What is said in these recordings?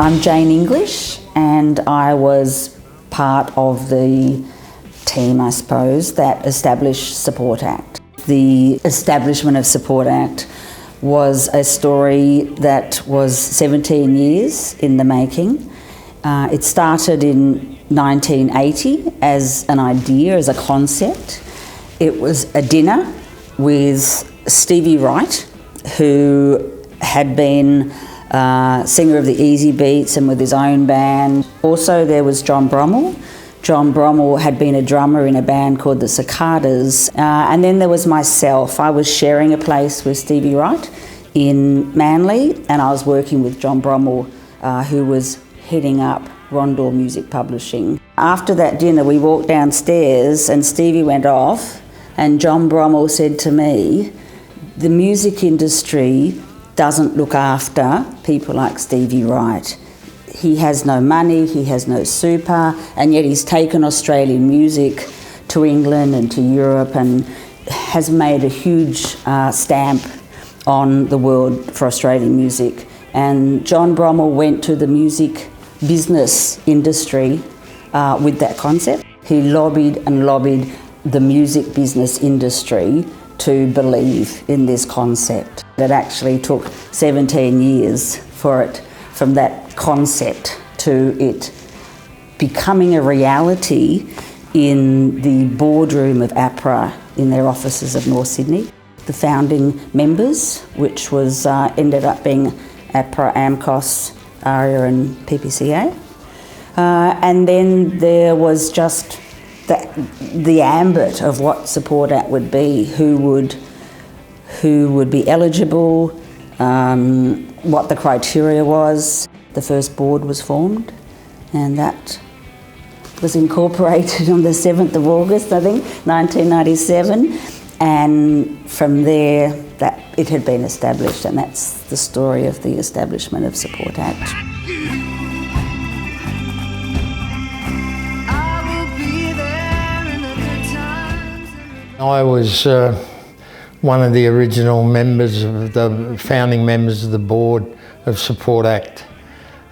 I'm Jane English, and I was part of the team, I suppose, that established Support Act. The establishment of Support Act was a story that was 17 years in the making. It started in 1980 as an idea, as a concept. It was a dinner with Stevie Wright, who had been singer of the Easy Beats and with his own band. Also there was John Brummel. John Brummel had been a drummer in a band called the Cicadas. And then there was myself. I was sharing a place with Stevie Wright in Manly, and I was working with John Brummel, who was heading up Rondor Music Publishing. After that dinner we walked downstairs and Stevie went off, and John Brummel said to me, "The music industry doesn't look after people like Stevie Wright. He has no money, he has no super, and yet he's taken Australian music to England and to Europe and has made a huge stamp on the world for Australian music." And John Brummel went to the music business industry with that concept. He lobbied and lobbied the music business industry to believe in this concept. It actually took 17 years for it, from that concept to it becoming a reality in the boardroom of APRA in their offices of North Sydney. The founding members, which was ended up being APRA, AMCOS, ARIA and PPCA. And then there was just the ambit of what Support Act would be, who would be eligible, what the criteria was. The first board was formed, and that was incorporated on the 7th of August, I think, 1997. And from there, that it had been established, and that's the story of the establishment of Support Act. I was one of the original members of the founding members of the board of Support Act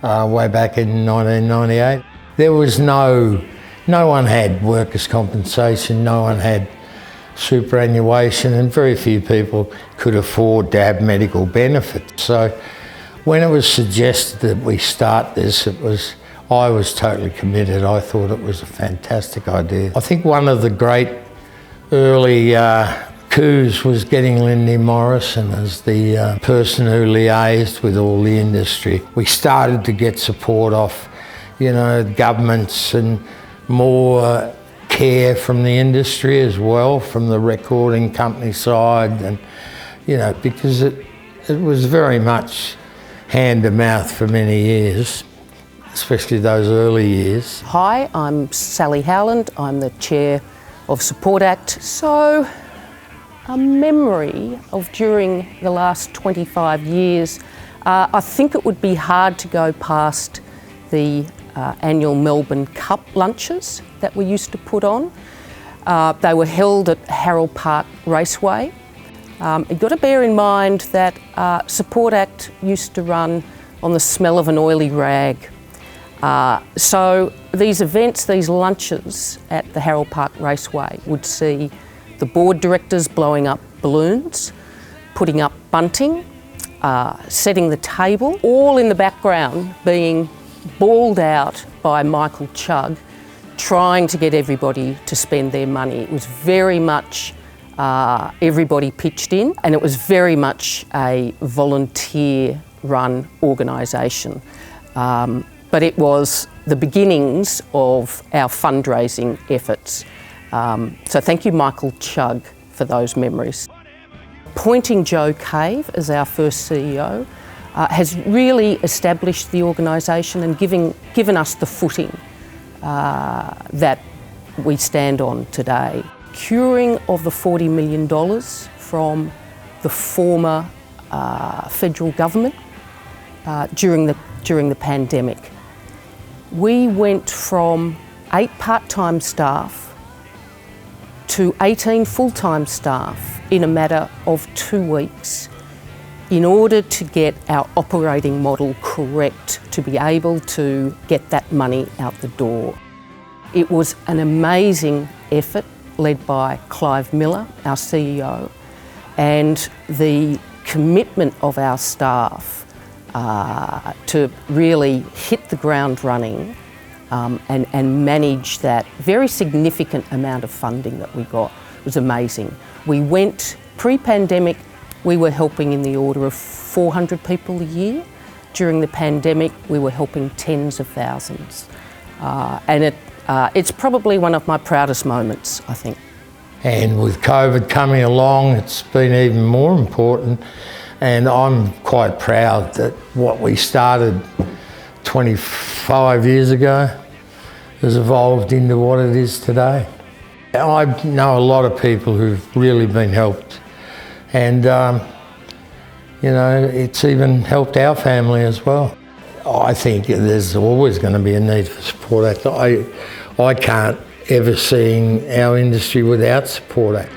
way back in 1998. There was no one had workers' compensation, no one had superannuation, and very few people could afford to have medical benefits. So when it was suggested that we start this, I was totally committed. I thought it was a fantastic idea. I think one of the great early coups was getting Lindy Morrison as the person who liaised with all the industry. We started to get support off, governments and more care from the industry as well, from the recording company side, and because it was very much hand to mouth for many years, especially those early years. Hi, I'm Sally Howland. I'm the chair of Support Act. So, a memory of during the last 25 years, I think it would be hard to go past the annual Melbourne Cup lunches that we used to put on. They were held at Harold Park Raceway. You've got to bear in mind that Support Act used to run on the smell of an oily rag. So these events, these lunches at the Harold Park Raceway would see the board directors blowing up balloons, putting up bunting, setting the table, all in the background being bawled out by Michael Chugg, trying to get everybody to spend their money. It was very much everybody pitched in, and it was very much a volunteer-run organisation. But it was the beginnings of our fundraising efforts. So thank you, Michael Chugg, for those memories. Appointing Joe Cave as our first CEO has really established the organisation and given us the footing that we stand on today. Curing of the $40 million from the former federal government during the pandemic. We went from 8 part-time staff to 18 full-time staff in a matter of 2 weeks in order to get our operating model correct, to be able to get that money out the door. It was an amazing effort led by Clive Miller, our CEO, and the commitment of our staff to really hit the ground running and manage that very significant amount of funding that we got was amazing. We went pre-pandemic, we were helping in the order of 400 people a year. During the pandemic, we were helping tens of thousands. And it's probably one of my proudest moments, I think. And with COVID coming along, it's been even more important. And I'm quite proud that what we started 25 years ago has evolved into what it is today. I know a lot of people who've really been helped. And, you know, it's even helped our family as well. I think there's always going to be a need for Support Act. I can't ever see our industry without Support Act.